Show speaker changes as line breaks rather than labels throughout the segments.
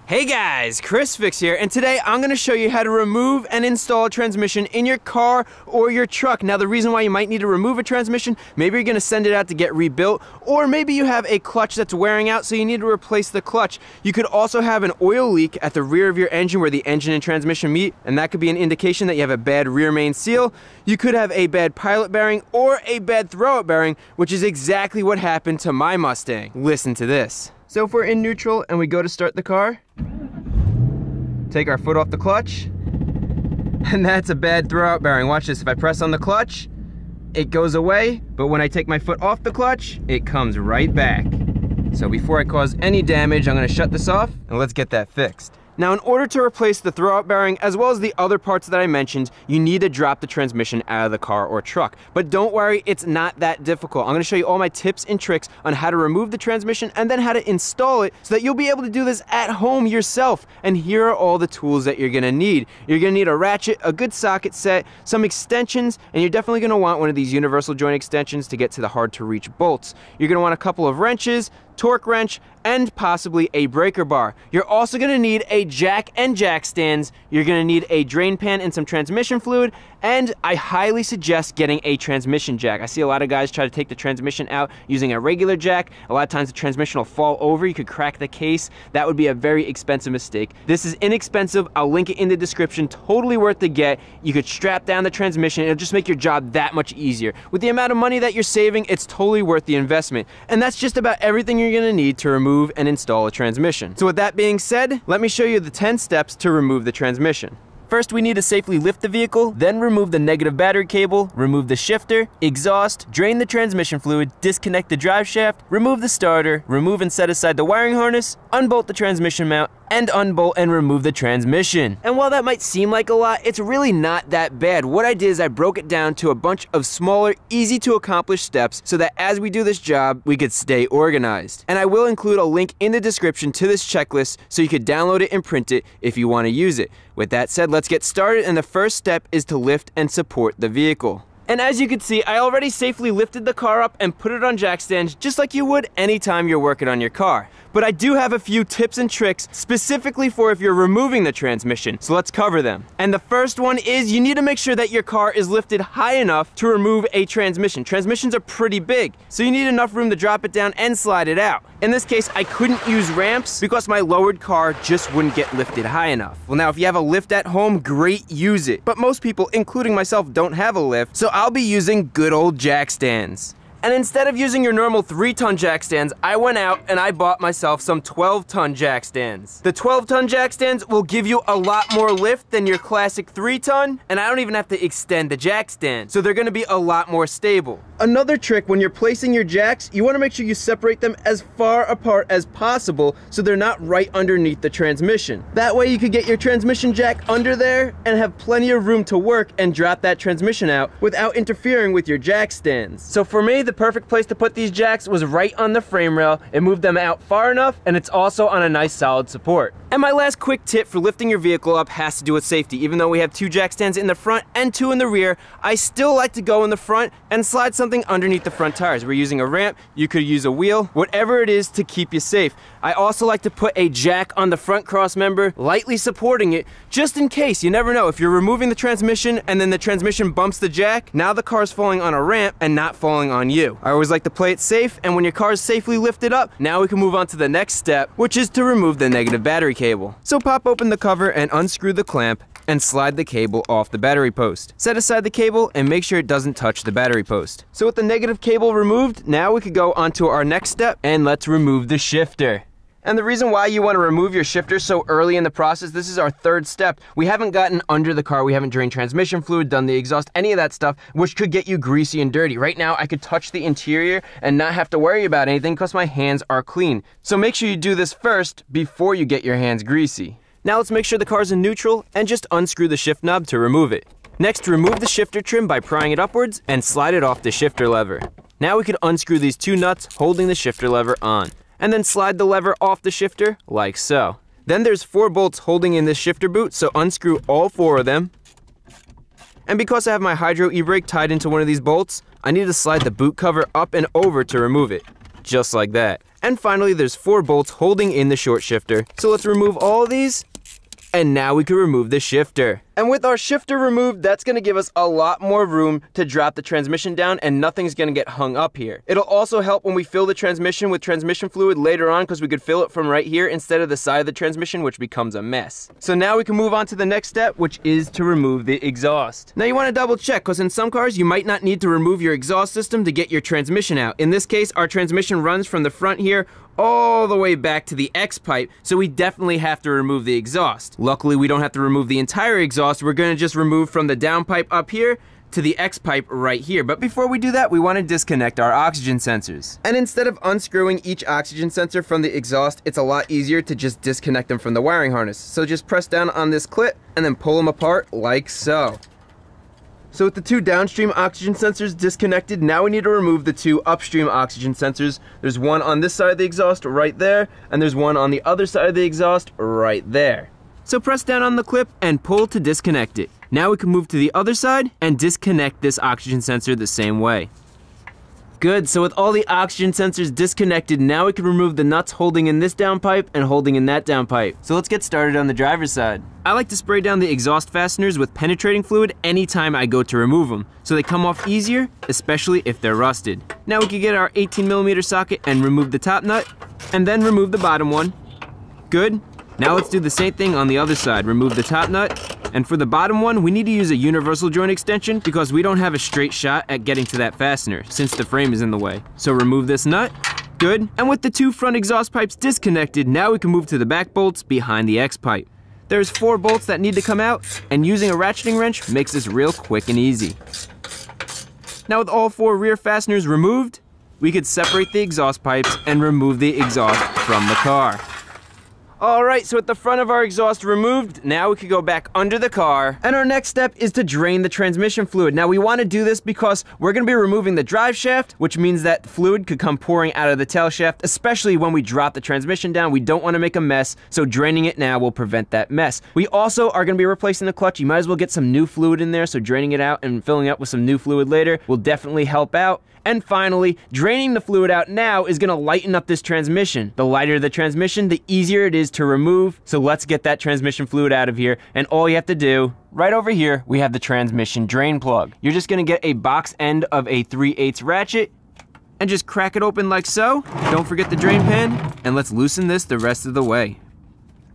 Hey guys, ChrisFix here, and today I'm going to show you how to remove and install a transmission in your car or your truck. Now the reason why you might need to remove a transmission, maybe you're going to send it out to get rebuilt, or maybe you have a clutch that's wearing out so you need to replace the clutch. You could also have an oil leak at the rear of your engine where the engine and transmission meet, and that could be an indication that you have a bad rear main seal. You could have a bad pilot bearing or a bad throwout bearing, which is exactly what happened to my Mustang. Listen to this. So if we're in neutral and we go to start the car, take our foot off the clutch, and that's a bad throwout bearing. Watch this, if I press on the clutch, it goes away, but when I take my foot off the clutch, it comes right back. So before I cause any damage, I'm gonna shut this off, and let's get that fixed. Now, in order to replace the throwout bearing, as well as the other parts that I mentioned, you need to drop the transmission out of the car or truck. But don't worry, it's not that difficult. I'm gonna show you all my tips and tricks on how to remove the transmission and then how to install it so that you'll be able to do this at home yourself. And here are all the tools that you're gonna need. You're gonna need a ratchet, a good socket set, some extensions, and you're definitely gonna want one of these universal joint extensions to get to the hard to reach bolts. You're gonna want a couple of wrenches, torque wrench, and possibly a breaker bar. You're also gonna need a jack and jack stands. You're gonna need a drain pan and some transmission fluid, and I highly suggest getting a transmission jack. I see a lot of guys try to take the transmission out using a regular jack. A lot of times the transmission will fall over. You could crack the case. That would be a very expensive mistake. This is inexpensive. I'll link it in the description. Totally worth the get. You could strap down the transmission. It'll just make your job that much easier. With the amount of money that you're saving, it's totally worth the investment. And that's just about everything you're gonna need to remove and install a transmission. So with that being said, let me show you the 10 steps to remove the transmission. First, we need to safely lift the vehicle, then remove the negative battery cable, remove the shifter, exhaust, drain the transmission fluid, disconnect the drive shaft, remove the starter, remove and set aside the wiring harness, unbolt the transmission mount, and unbolt and remove the transmission. And while that might seem like a lot, it's really not that bad. What I did is I broke it down to a bunch of smaller, easy to accomplish steps so that as we do this job, we could stay organized. And I will include a link in the description to this checklist so you could download it and print it if you want to use it. With that said, let's get started, and the first step is to lift and support the vehicle. And as you can see, I already safely lifted the car up and put it on jack stands just like you would anytime you're working on your car. But I do have a few tips and tricks specifically for if you're removing the transmission, so let's cover them. And the first one is you need to make sure that your car is lifted high enough to remove a transmission. Transmissions are pretty big, so you need enough room to drop it down and slide it out. In this case, I couldn't use ramps because my lowered car just wouldn't get lifted high enough. Well, now if you have a lift at home, great, use it. But most people, including myself, don't have a lift, so I'll be using good old jack stands. And instead of using your normal 3-ton jack stands, I went out and I bought myself some 12-ton jack stands. The 12-ton jack stands will give you a lot more lift than your classic 3-ton, and I don't even have to extend the jack stand, so they're gonna be a lot more stable. Another trick, when you're placing your jacks, you wanna make sure you separate them as far apart as possible so they're not right underneath the transmission. That way you could get your transmission jack under there and have plenty of room to work and drop that transmission out without interfering with your jack stands. So for me, the perfect place to put these jacks was right on the frame rail. It moved them out far enough, and it's also on a nice solid support. And my last quick tip for lifting your vehicle up has to do with safety. Even though we have 2 jack stands in the front and 2 in the rear, I still like to go in the front and slide something underneath the front tires. We're using a ramp, you could use a wheel, whatever it is to keep you safe. I also like to put a jack on the front cross member, lightly supporting it, just in case. You never know, if you're removing the transmission and then the transmission bumps the jack, now the car's falling on a ramp and not falling on you. I always like to play it safe, and when your car is safely lifted up, now we can move on to the next step, which is to remove the negative battery cable. So pop open the cover and unscrew the clamp and slide the cable off the battery post. Set aside the cable and make sure it doesn't touch the battery post. So with the negative cable removed, now we could go on to our next step, and let's remove the shifter. And the reason why you want to remove your shifter so early in the process, this is our 3rd step. We haven't gotten under the car, we haven't drained transmission fluid, done the exhaust, any of that stuff, which could get you greasy and dirty. Right now, I could touch the interior and not have to worry about anything because my hands are clean. So make sure you do this first before you get your hands greasy. Now let's make sure the car's in neutral and just unscrew the shift knob to remove it. Next, remove the shifter trim by prying it upwards and slide it off the shifter lever. Now we could unscrew these 2 nuts holding the shifter lever on, and then slide the lever off the shifter like so. Then there's 4 bolts holding in this shifter boot, so unscrew all 4 of them. And because I have my hydro e-brake tied into one of these bolts, I need to slide the boot cover up and over to remove it, just like that. And finally, there's 4 bolts holding in the short shifter. So let's remove all of these. And now we can remove the shifter. And with our shifter removed, that's gonna give us a lot more room to drop the transmission down and nothing's gonna get hung up here. It'll also help when we fill the transmission with transmission fluid later on because we could fill it from right here instead of the side of the transmission, which becomes a mess. So now we can move on to the next step, which is to remove the exhaust. Now you wanna double check because in some cars, you might not need to remove your exhaust system to get your transmission out. In this case, our transmission runs from the front here all the way back to the X pipe, so we definitely have to remove the exhaust. Luckily, we don't have to remove the entire exhaust. We're gonna just remove from the down pipe up here to the X pipe right here. But before we do that, we wanna disconnect our oxygen sensors. And instead of unscrewing each oxygen sensor from the exhaust, it's a lot easier to just disconnect them from the wiring harness. So just press down on this clip and then pull them apart like so. So with the 2 downstream oxygen sensors disconnected, now we need to remove the 2 upstream oxygen sensors. There's one on this side of the exhaust right there, and there's one on the other side of the exhaust right there. So press down on the clip and pull to disconnect it. Now we can move to the other side and disconnect this oxygen sensor the same way. Good, so with all the oxygen sensors disconnected, now we can remove the nuts holding in this downpipe and holding in that downpipe. So let's get started on the driver's side. I like to spray down the exhaust fasteners with penetrating fluid anytime I go to remove them, so they come off easier, especially if they're rusted. Now we can get our 18mm socket and remove the top nut, and then remove the bottom one. Good. Now let's do the same thing on the other side. Remove the top nut. And for the bottom one, we need to use a universal joint extension because we don't have a straight shot at getting to that fastener since the frame is in the way. So remove this nut. Good. And with the 2 front exhaust pipes disconnected, now we can move to the back bolts behind the X pipe. There's 4 bolts that need to come out, and using a ratcheting wrench makes this real quick and easy. Now with all 4 rear fasteners removed, we could separate the exhaust pipes and remove the exhaust from the car. Alright, so with the front of our exhaust removed, now we could go back under the car. And our next step is to drain the transmission fluid. Now we want to do this because we're going to be removing the drive shaft, which means that fluid could come pouring out of the tail shaft, especially when we drop the transmission down. We don't want to make a mess, so draining it now will prevent that mess. We also are going to be replacing the clutch. You might as well get some new fluid in there, so draining it out and filling up with some new fluid later will definitely help out. And finally, draining the fluid out now is gonna lighten up this transmission. The lighter the transmission, the easier it is to remove. So let's get that transmission fluid out of here. And all you have to do, right over here, we have the transmission drain plug. You're just gonna get a box end of a 3/8 ratchet and just crack it open like so. Don't forget the drain pan, and let's loosen this the rest of the way.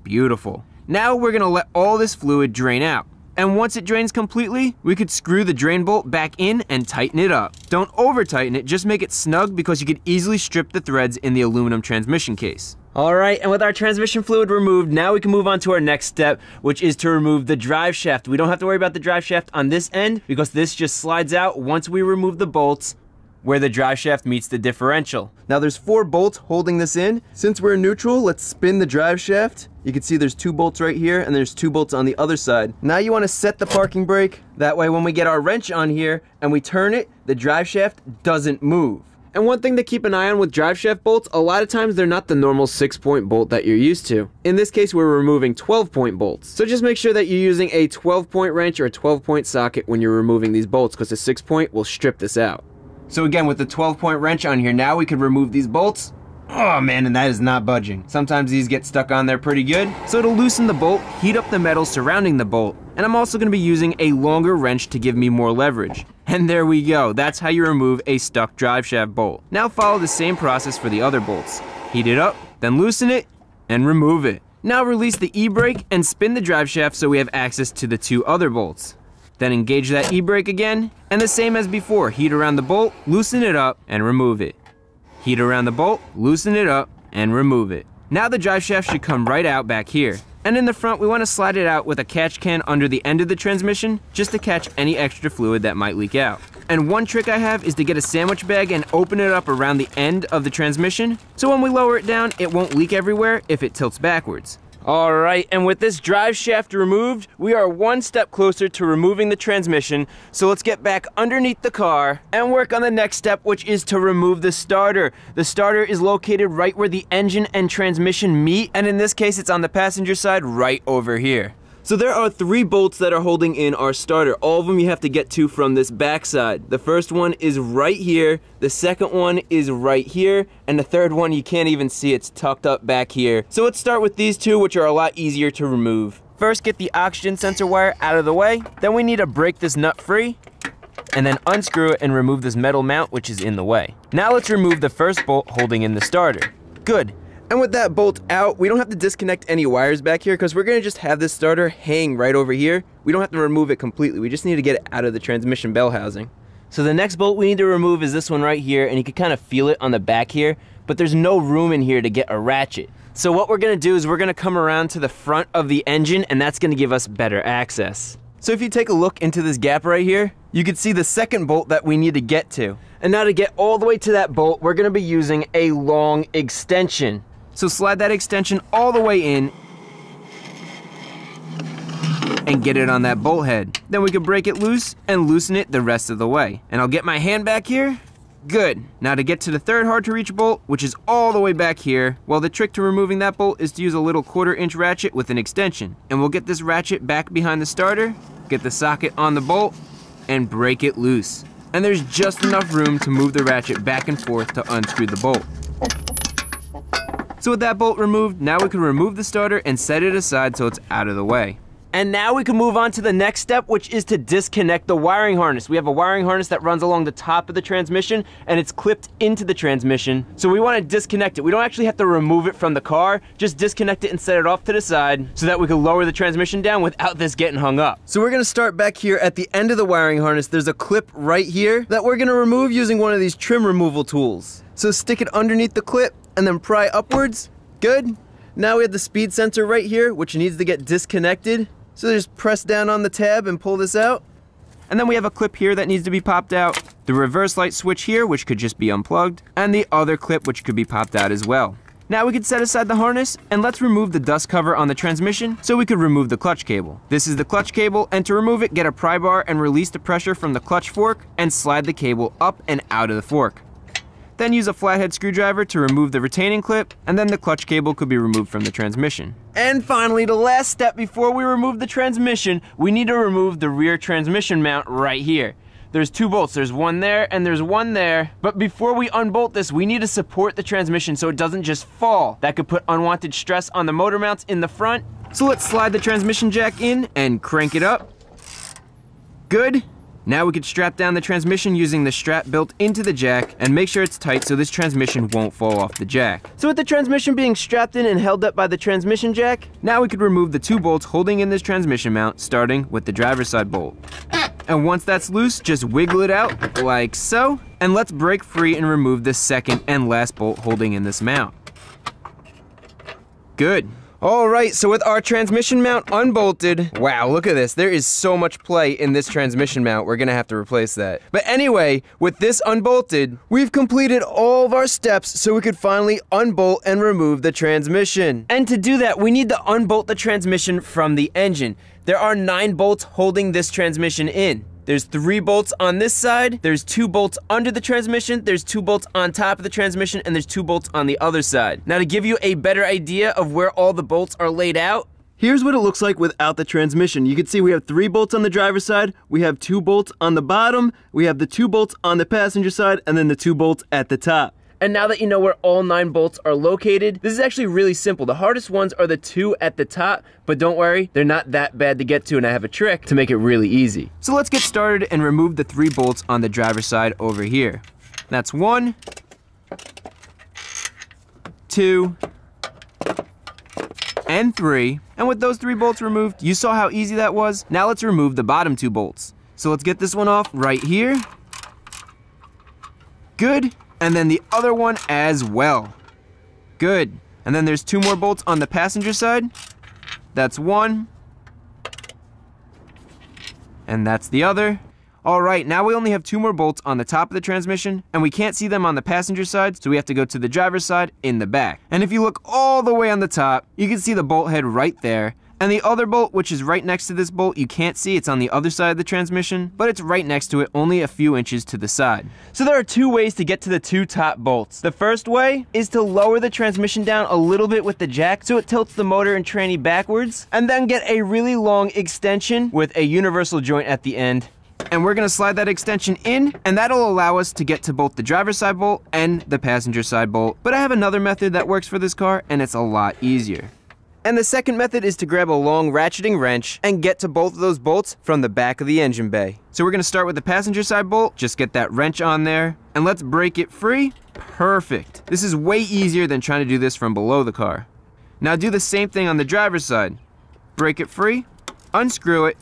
Beautiful. Now we're gonna let all this fluid drain out. And once it drains completely, we could screw the drain bolt back in and tighten it up. Don't over tighten it, just make it snug because you could easily strip the threads in the aluminum transmission case. Alright, and with our transmission fluid removed, now we can move on to our next step, which is to remove the drive shaft. We don't have to worry about the drive shaft on this end because this just slides out once we remove the bolts where the drive shaft meets the differential. Now there's 4 bolts holding this in. Since we're in neutral, let's spin the drive shaft. You can see there's 2 bolts right here and there's 2 bolts on the other side. Now you want to set the parking brake. That way when we get our wrench on here and we turn it, the drive shaft doesn't move. And one thing to keep an eye on with drive shaft bolts, a lot of times they're not the normal 6-point bolt that you're used to. In this case, we're removing 12-point bolts. So just make sure that you're using a 12-point wrench or a 12-point socket when you're removing these bolts because a 6-point will strip this out. So again, with the 12-point wrench on here, now we can remove these bolts. Oh man, and that is not budging. Sometimes these get stuck on there pretty good. So to loosen the bolt, heat up the metal surrounding the bolt. And I'm also gonna be using a longer wrench to give me more leverage. And there we go, that's how you remove a stuck drive shaft bolt. Now follow the same process for the other bolts. Heat it up, then loosen it, and remove it. Now release the e-brake and spin the drive shaft so we have access to the 2 other bolts. Then engage that e-brake again, and the same as before, heat around the bolt, loosen it up, and remove it. Heat around the bolt, loosen it up, and remove it. Now the drive shaft should come right out back here. And in the front, we want to slide it out with a catch can under the end of the transmission, just to catch any extra fluid that might leak out. And one trick I have is to get a sandwich bag and open it up around the end of the transmission, so when we lower it down, it won't leak everywhere if it tilts backwards. Alright, and with this drive shaft removed, we are one step closer to removing the transmission, so let's get back underneath the car and work on the next step, which is to remove the starter. The starter is located right where the engine and transmission meet, and in this case it's on the passenger side right over here. So there are 3 bolts that are holding in our starter. All of them you have to get to from this back side. The first one is right here, the second one is right here, and the third one you can't even see, it's tucked up back here. So let's start with these 2, which are a lot easier to remove. First, get the oxygen sensor wire out of the way. Then we need to break this nut free, and then unscrew it and remove this metal mount which is in the way. Now let's remove the first bolt holding in the starter. Good. And with that bolt out, we don't have to disconnect any wires back here because we're gonna just have this starter hang right over here. We don't have to remove it completely. We just need to get it out of the transmission bell housing. So the next bolt we need to remove is this one right here, and you can kind of feel it on the back here, but there's no room in here to get a ratchet. So what we're gonna do is we're gonna come around to the front of the engine, and that's gonna give us better access. So if you take a look into this gap right here, you can see the second bolt that we need to get to. And now to get all the way to that bolt, we're gonna be using a long extension. So slide that extension all the way in and get it on that bolt head. Then we can break it loose and loosen it the rest of the way. And I'll get my hand back here. Good. Now to get to the third hard to reach bolt, which is all the way back here, well, the trick to removing that bolt is to use a little 1/4 inch ratchet with an extension. And we'll get this ratchet back behind the starter, get the socket on the bolt, and break it loose. And there's just enough room to move the ratchet back and forth to unscrew the bolt. So with that bolt removed, now we can remove the starter and set it aside so it's out of the way. And now we can move on to the next step, which is to disconnect the wiring harness. We have a wiring harness that runs along the top of the transmission, and it's clipped into the transmission. So we want to disconnect it. We don't actually have to remove it from the car, just disconnect it and set it off to the side so that we can lower the transmission down without this getting hung up. So we're gonna start back here at the end of the wiring harness. There's a clip right here that we're gonna remove using one of these trim removal tools. So stick it underneath the clip and then pry upwards. Good. Now we have the speed sensor right here, which needs to get disconnected. So just press down on the tab and pull this out. And then we have a clip here that needs to be popped out, the reverse light switch here, which could just be unplugged, and the other clip which could be popped out as well. Now we can set aside the harness, and let's remove the dust cover on the transmission so we could remove the clutch cable. This is the clutch cable, and to remove it, get a pry bar and release the pressure from the clutch fork and slide the cable up and out of the fork. Then use a flathead screwdriver to remove the retaining clip, and then the clutch cable could be removed from the transmission. And finally, the last step before we remove the transmission, we need to remove the rear transmission mount right here. There's 2 bolts, there's one there and there's one there. But before we unbolt this, we need to support the transmission so it doesn't just fall. That could put unwanted stress on the motor mounts in the front. So let's slide the transmission jack in and crank it up. Good. Now we can strap down the transmission using the strap built into the jack and make sure it's tight so this transmission won't fall off the jack. So with the transmission being strapped in and held up by the transmission jack, now we could remove the 2 bolts holding in this transmission mount, starting with the driver's side bolt. And once that's loose, just wiggle it out like so, and let's break free and remove the second and last bolt holding in this mount. Good. Alright, so with our transmission mount unbolted, wow, look at this. There is so much play in this transmission mount. We're gonna have to replace that. But anyway, with this unbolted, we've completed all of our steps so we could finally unbolt and remove the transmission. And to do that, we need to unbolt the transmission from the engine. There are 9 bolts holding this transmission in. There's 3 bolts on this side, there's 2 bolts under the transmission, there's 2 bolts on top of the transmission, and there's 2 bolts on the other side. Now to give you a better idea of where all the bolts are laid out, here's what it looks like without the transmission. You can see we have 3 bolts on the driver's side, we have 2 bolts on the bottom, we have the 2 bolts on the passenger side, and then the 2 bolts at the top. And now that you know where all 9 bolts are located, this is actually really simple. The hardest ones are the 2 at the top, but don't worry, they're not that bad to get to, and I have a trick to make it really easy. So let's get started and remove the 3 bolts on the driver's side over here. That's 1, 2, and 3. And with those 3 bolts removed, you saw how easy that was? Now let's remove the bottom 2 bolts. So let's get this one off right here. Good. And then the other one as well. Good. And then there's 2 more bolts on the passenger side. That's 1. And that's the other. All right, now we only have 2 more bolts on the top of the transmission, and we can't see them on the passenger side, so we have to go to the driver's side in the back. And if you look all the way on the top, you can see the bolt head right there, And the other bolt, which is right next to this bolt, you can't see, it's on the other side of the transmission, but it's right next to it, only a few inches to the side. So there are two ways to get to the two top bolts. The first way is to lower the transmission down a little bit with the jack so it tilts the motor and tranny backwards, and then get a really long extension with a universal joint at the end. And we're gonna slide that extension in, and that'll allow us to get to both the driver's side bolt and the passenger side bolt. But I have another method that works for this car, and it's a lot easier. And the second method is to grab a long ratcheting wrench and get to both of those bolts from the back of the engine bay. So we're gonna start with the passenger side bolt, just get that wrench on there, and let's break it free. Perfect. This is way easier than trying to do this from below the car. Now do the same thing on the driver's side. Break it free, unscrew it,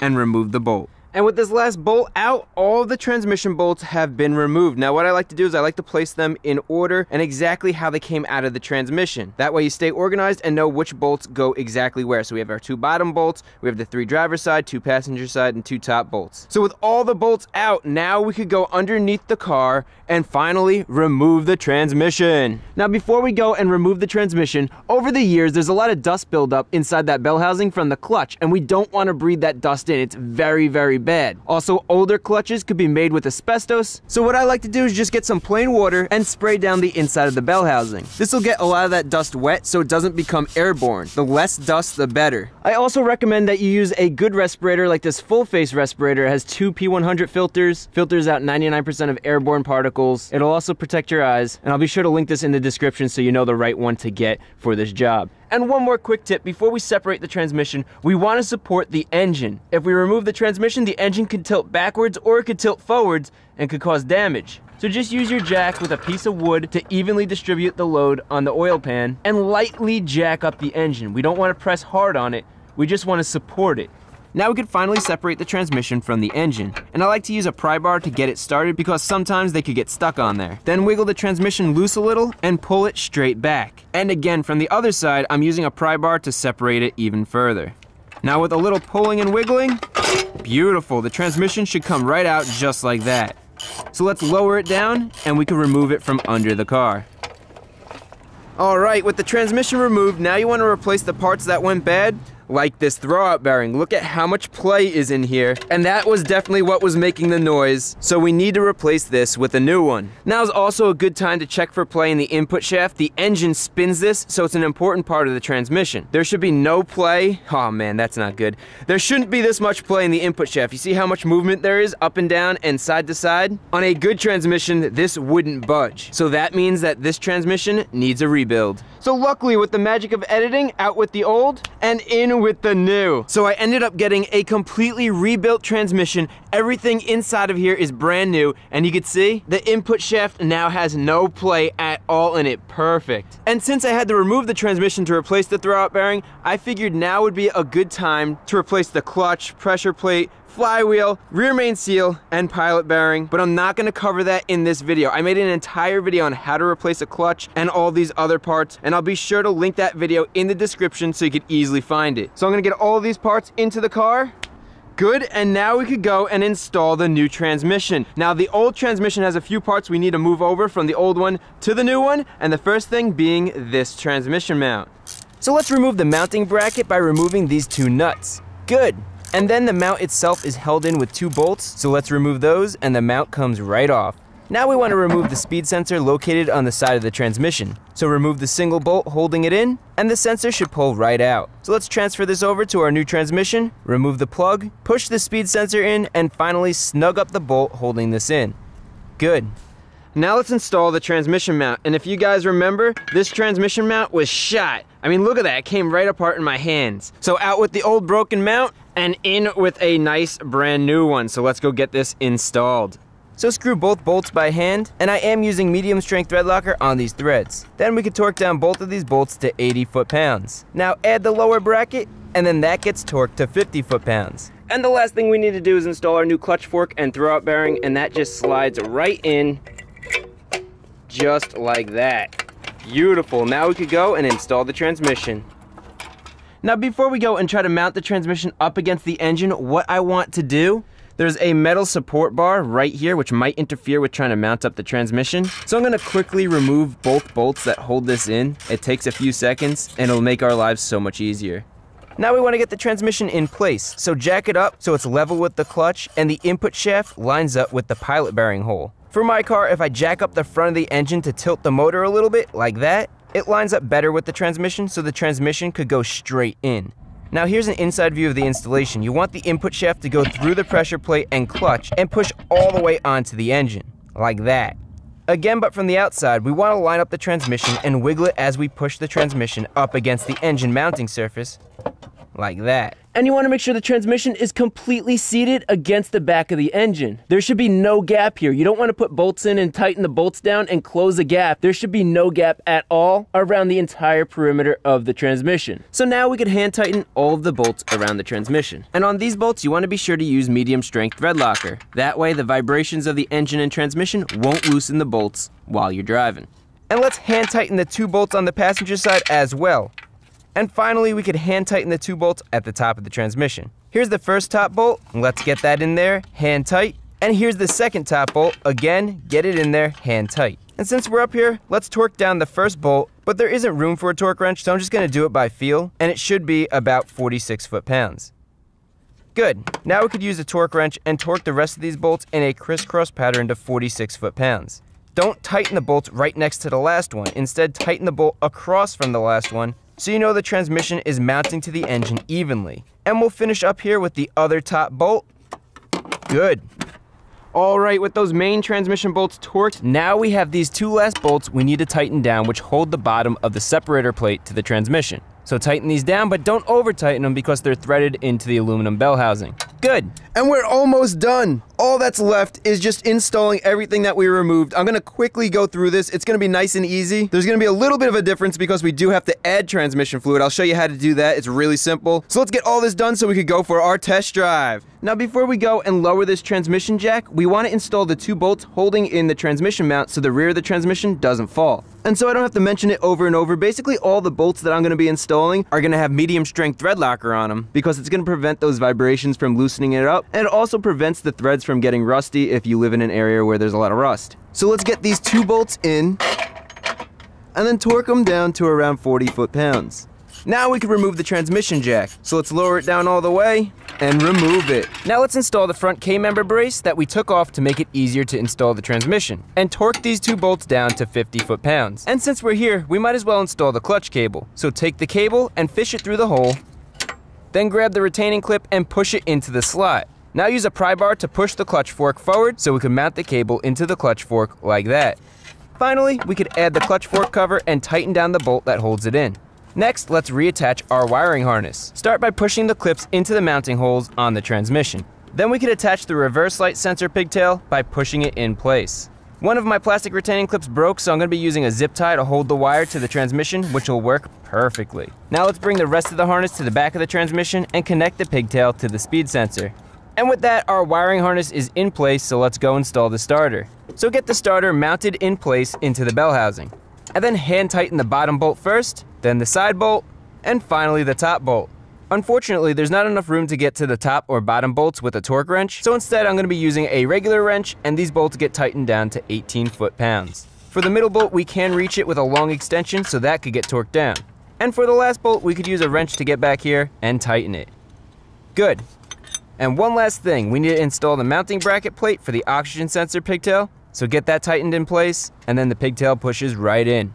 and remove the bolt. And with this last bolt out, all of the transmission bolts have been removed. Now what I like to do is I like to place them in order and exactly how they came out of the transmission. That way you stay organized and know which bolts go exactly where. So we have our two bottom bolts, we have the three driver's side, two passenger side, and two top bolts. So with all the bolts out, now we could go underneath the car and finally remove the transmission. Now before we go and remove the transmission, over the years there's a lot of dust buildup inside that bell housing from the clutch, and we don't want to breathe that dust in. It's very, very bad. Also, older clutches could be made with asbestos, so what I like to do is just get some plain water and spray down the inside of the bell housing. This will get a lot of that dust wet so it doesn't become airborne. The less dust, the better. I also recommend that you use a good respirator like this full face respirator. It has two P100 filters, filters out 99% of airborne particles. It'll also protect your eyes, and I'll be sure to link this in the description so you know the right one to get for this job. And one more quick tip, before we separate the transmission, we want to support the engine. If we remove the transmission, the engine could tilt backwards or it could tilt forwards and could cause damage. So just use your jack with a piece of wood to evenly distribute the load on the oil pan and lightly jack up the engine. We don't want to press hard on it, we just want to support it. Now we can finally separate the transmission from the engine, and I like to use a pry bar to get it started because sometimes they could get stuck on there. Then wiggle the transmission loose a little and pull it straight back. And again, from the other side, I'm using a pry bar to separate it even further. Now with a little pulling and wiggling, beautiful, the transmission should come right out just like that. So let's lower it down and we can remove it from under the car. Alright, with the transmission removed, now you want to replace the parts that went bad, like this throwout bearing. Look at how much play is in here, and that was definitely what was making the noise, so we need to replace this with a new one. Now is also a good time to check for play in the input shaft. The engine spins this, so it's an important part of the transmission. There should be no play. Oh man, that's not good. There shouldn't be this much play in the input shaft. You see how much movement there is up and down and side to side? On a good transmission, this wouldn't budge. So that means that this transmission needs a rebuild. So luckily, with the magic of editing, out with the old and in with the new. So I ended up getting a completely rebuilt transmission. Everything inside of here is brand new, and you can see the input shaft now has no play at all in it. Perfect. And since I had to remove the transmission to replace the throwout bearing, I figured now would be a good time to replace the clutch, pressure plate, flywheel, rear main seal, and pilot bearing, but I'm not gonna cover that in this video. I made an entire video on how to replace a clutch and all these other parts, and I'll be sure to link that video in the description so you can easily find it. So I'm gonna get all of these parts into the car. Good, and now we could go and install the new transmission. Now the old transmission has a few parts we need to move over from the old one to the new one, and the first thing being this transmission mount. So let's remove the mounting bracket by removing these two nuts. Good. And then the mount itself is held in with two bolts, so let's remove those and the mount comes right off. Now we want to remove the speed sensor located on the side of the transmission. So remove the single bolt holding it in, and the sensor should pull right out. So let's transfer this over to our new transmission, remove the plug, push the speed sensor in, and finally snug up the bolt holding this in. Good. Now let's install the transmission mount, and if you guys remember, this transmission mount was shot. I mean, look at that, it came right apart in my hands. So out with the old broken mount, and in with a nice brand new one. So let's go get this installed. So screw both bolts by hand, and I am using medium strength thread locker on these threads. Then we can torque down both of these bolts to 80 foot-pounds. Now add the lower bracket, and then that gets torqued to 50 foot-pounds. And the last thing we need to do is install our new clutch fork and throwout bearing, and that just slides right in, just like that. Beautiful, now we could go and install the transmission. Now before we go and try to mount the transmission up against the engine, what I want to do, there's a metal support bar right here which might interfere with trying to mount up the transmission. So I'm gonna quickly remove both bolts that hold this in. It takes a few seconds and it'll make our lives so much easier. Now we want to get the transmission in place, so jack it up so it's level with the clutch and the input shaft lines up with the pilot bearing hole. For my car, if I jack up the front of the engine to tilt the motor a little bit, like that, it lines up better with the transmission so the transmission could go straight in. Now here's an inside view of the installation. You want the input shaft to go through the pressure plate and clutch and push all the way onto the engine, like that. Again, but from the outside, we want to line up the transmission and wiggle it as we push the transmission up against the engine mounting surface, like that. And you want to make sure the transmission is completely seated against the back of the engine. There should be no gap here. You don't want to put bolts in and tighten the bolts down and close a gap. There should be no gap at all around the entire perimeter of the transmission. So now we could hand tighten all of the bolts around the transmission. And on these bolts, you want to be sure to use medium strength thread locker. That way the vibrations of the engine and transmission won't loosen the bolts while you're driving. And let's hand tighten the 2 bolts on the passenger side as well. And finally, we could hand tighten the 2 bolts at the top of the transmission. Here's the first top bolt, let's get that in there, hand tight. And here's the second top bolt, again, get it in there, hand tight. And since we're up here, let's torque down the first bolt, but there isn't room for a torque wrench, so I'm just gonna do it by feel, and it should be about 46 foot-pounds. Good, now we could use a torque wrench and torque the rest of these bolts in a crisscross pattern to 46 foot-pounds. Don't tighten the bolts right next to the last one, instead tighten the bolt across from the last one, so you know the transmission is mounting to the engine evenly. And we'll finish up here with the other top bolt. Good. All right, with those main transmission bolts torqued, now we have these 2 last bolts we need to tighten down, which hold the bottom of the separator plate to the transmission. So tighten these down, but don't over tighten them because they're threaded into the aluminum bell housing. Good. And we're almost done. All that's left is just installing everything that we removed. I'm gonna quickly go through this. It's gonna be nice and easy. There's gonna be a little bit of a difference because we do have to add transmission fluid. I'll show you how to do that. It's really simple. So let's get all this done so we could go for our test drive. Now before we go and lower this transmission jack, we want to install the 2 bolts holding in the transmission mount so the rear of the transmission doesn't fall. And so I don't have to mention it over and over, basically all the bolts that I'm going to be installing are going to have medium strength thread locker on them because it's going to prevent those vibrations from loosening it up, and it also prevents the threads from getting rusty if you live in an area where there's a lot of rust. So let's get these 2 bolts in and then torque them down to around 40 foot-pounds. Now we can remove the transmission jack. So let's lower it down all the way and remove it. Now let's install the front K-member brace that we took off to make it easier to install the transmission, and torque these 2 bolts down to 50 foot-pounds. And since we're here, we might as well install the clutch cable. So take the cable and fish it through the hole, then grab the retaining clip and push it into the slot. Now use a pry bar to push the clutch fork forward so we can mount the cable into the clutch fork like that. Finally, we could add the clutch fork cover and tighten down the bolt that holds it in. Next, let's reattach our wiring harness. Start by pushing the clips into the mounting holes on the transmission. Then we can attach the reverse light sensor pigtail by pushing it in place. One of my plastic retaining clips broke, so I'm going to be using a zip tie to hold the wire to the transmission, which will work perfectly. Now let's bring the rest of the harness to the back of the transmission and connect the pigtail to the speed sensor. And with that, our wiring harness is in place, so let's go install the starter. So get the starter mounted in place into the bell housing. And then hand tighten the bottom bolt first, then the side bolt, and finally the top bolt. Unfortunately, there's not enough room to get to the top or bottom bolts with a torque wrench, so instead I'm going to be using a regular wrench, and these bolts get tightened down to 18 foot-pounds. For the middle bolt, we can reach it with a long extension, so that could get torqued down. And for the last bolt, we could use a wrench to get back here and tighten it. Good. And one last thing, we need to install the mounting bracket plate for the oxygen sensor pigtail, so get that tightened in place, and then the pigtail pushes right in.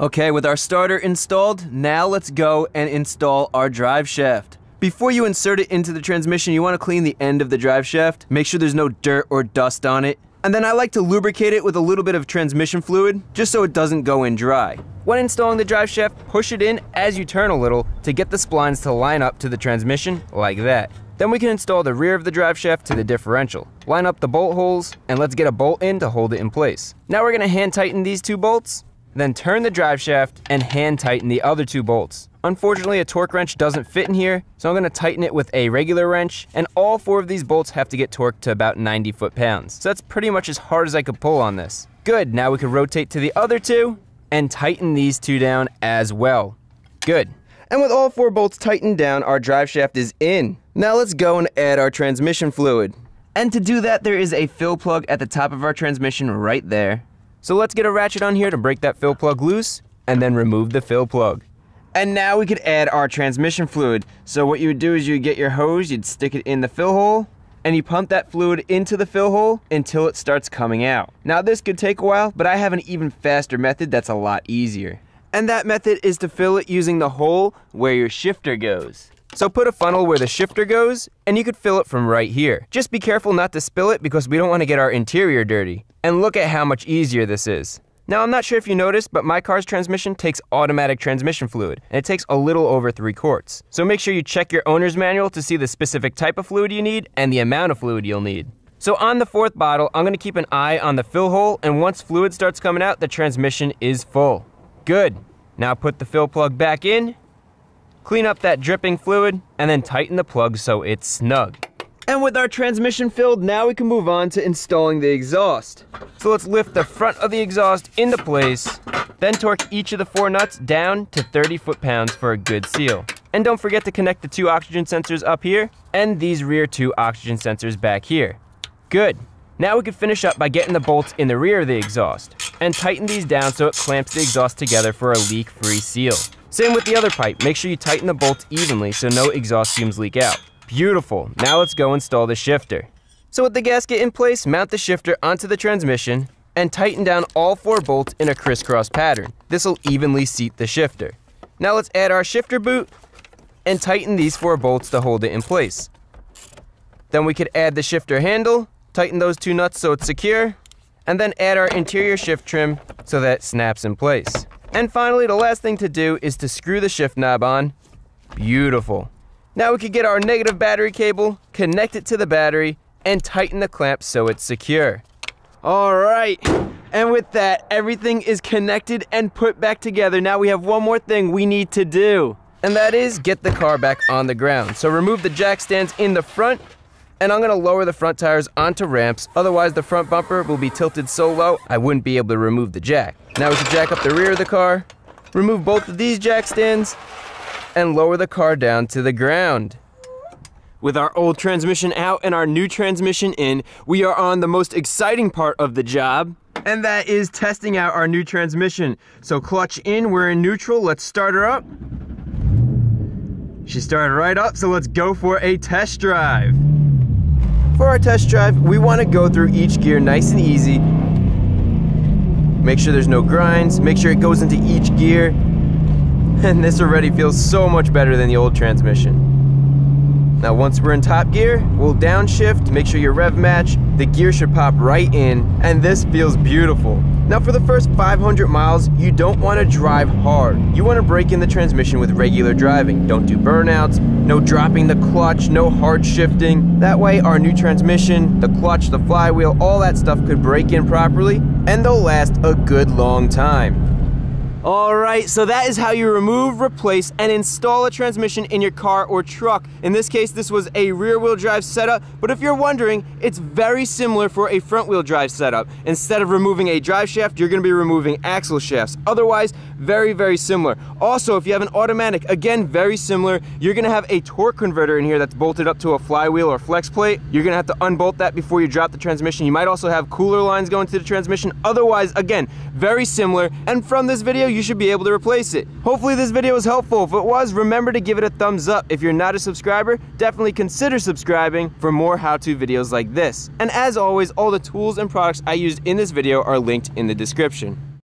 Okay, with our starter installed, now let's go and install our drive shaft. Before you insert it into the transmission, you want to clean the end of the drive shaft. Make sure there's no dirt or dust on it. And then I like to lubricate it with a little bit of transmission fluid, just so it doesn't go in dry. When installing the drive shaft, push it in as you turn a little to get the splines to line up to the transmission like that. Then we can install the rear of the drive shaft to the differential. Line up the bolt holes, and let's get a bolt in to hold it in place. Now we're going to hand tighten these 2 bolts, then turn the drive shaft and hand tighten the other 2 bolts. Unfortunately, a torque wrench doesn't fit in here, so I'm going to tighten it with a regular wrench, and all 4 of these bolts have to get torqued to about 90 foot-pounds. So that's pretty much as hard as I could pull on this. Good, now we can rotate to the other 2 and tighten these 2 down as well. Good. And with all 4 bolts tightened down, our drive shaft is in. Now let's go and add our transmission fluid. And to do that, there is a fill plug at the top of our transmission right there. So let's get a ratchet on here to break that fill plug loose, and then remove the fill plug. And now we could add our transmission fluid. So what you would do is you would get your hose, you'd stick it in the fill hole, and you pump that fluid into the fill hole until it starts coming out. Now this could take a while, but I have an even faster method that's a lot easier. And that method is to fill it using the hole where your shifter goes. So put a funnel where the shifter goes, and you could fill it from right here. Just be careful not to spill it because we don't want to get our interior dirty. And look at how much easier this is. Now I'm not sure if you noticed, but my car's transmission takes automatic transmission fluid, and it takes a little over 3 quarts. So make sure you check your owner's manual to see the specific type of fluid you need and the amount of fluid you'll need. So on the 4th bottle, I'm going to keep an eye on the fill hole, and once fluid starts coming out, the transmission is full. Good. Now put the fill plug back in, clean up that dripping fluid, and then tighten the plug so it's snug. And with our transmission filled, now we can move on to installing the exhaust. So let's lift the front of the exhaust into place, then torque each of the 4 nuts down to 30 foot-pounds for a good seal. And don't forget to connect the 2 oxygen sensors up here, and these rear 2 oxygen sensors back here. Good. Now we can finish up by getting the bolts in the rear of the exhaust, and tighten these down so it clamps the exhaust together for a leak-free seal. Same with the other pipe, make sure you tighten the bolts evenly so no exhaust fumes leak out. Beautiful, now let's go install the shifter. So with the gasket in place, mount the shifter onto the transmission and tighten down all 4 bolts in a crisscross pattern. This will evenly seat the shifter. Now let's add our shifter boot and tighten these 4 bolts to hold it in place. Then we could add the shifter handle, tighten those 2 nuts so it's secure, and then add our interior shift trim so that it snaps in place. And finally, the last thing to do is to screw the shift knob on. Beautiful. Now we could get our negative battery cable, connect it to the battery, and tighten the clamp so it's secure. All right, and with that, everything is connected and put back together. Now we have one more thing we need to do, and that is get the car back on the ground. So remove the jack stands in the front, and I'm gonna lower the front tires onto ramps, otherwise the front bumper will be tilted so low I wouldn't be able to remove the jack. Now we can jack up the rear of the car, remove both of these jack stands, and lower the car down to the ground. With our old transmission out and our new transmission in, we are on the most exciting part of the job, and that is testing out our new transmission. So clutch in, we're in neutral, let's start her up. She started right up, so let's go for a test drive. For our test drive, we want to go through each gear nice and easy. Make sure there's no grinds, make sure it goes into each gear. And this already feels so much better than the old transmission. Now once we're in top gear, we'll downshift, make sure your rev match, the gear should pop right in, and this feels beautiful. Now for the first 500 miles, you don't want to drive hard. You want to break in the transmission with regular driving. Don't do burnouts, no dropping the clutch, no hard shifting. That way our new transmission, the clutch, the flywheel, all that stuff could break in properly, and they'll last a good long time. Alright, so that is how you remove, replace, and install a transmission in your car or truck. In this case, this was a rear-wheel drive setup, but if you're wondering, it's very similar for a front-wheel drive setup. Instead of removing a drive shaft, you're going to be removing axle shafts. Otherwise, very, very similar. Also, if you have an automatic, again, very similar. You're going to have a torque converter in here that's bolted up to a flywheel or flex plate. You're going to have to unbolt that before you drop the transmission. You might also have cooler lines going to the transmission. Otherwise, again, very similar. And from this video, you should be able to replace it. Hopefully this video was helpful. If it was, remember to give it a thumbs up. If you're not a subscriber, definitely consider subscribing for more how-to videos like this. And as always, all the tools and products I used in this video are linked in the description.